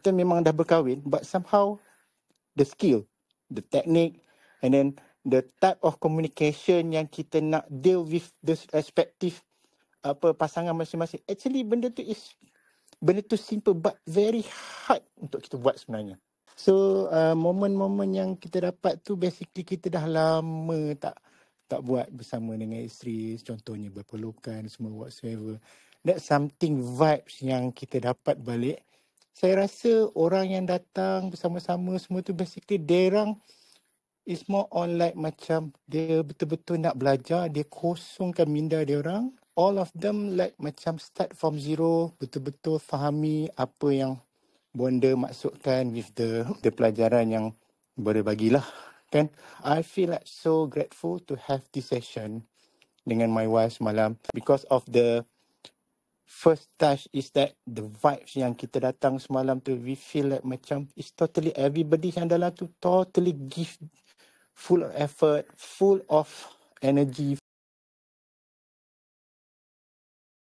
kita memang dah berkahwin, but somehow the skill, the technique, and then the type of communication yang kita nak deal with the respective pasangan masing-masing. Actually benda tu simple but very hard untuk kita buat sebenarnya. So momen-momen yang kita dapat tu basically kita dah lama tak buat bersama dengan isteri, contohnya berpelukan semua whatsoever. That's something vibes yang kita dapat balik. Saya rasa orang yang datang bersama-sama semua tu basically derang is more on like macam dia betul-betul nak belajar, dia kosongkan minda dia orang. All of them like macam start from zero, betul-betul fahami apa yang bonda maksudkan with the pelajaran yang bonda bagilah. Kan? I feel like so grateful to have this session dengan my wife semalam because of the first touch is that the vibes yang kita datang semalam tu, we feel like macam it's totally everybody yang dalam tu totally give full of effort, full of energy,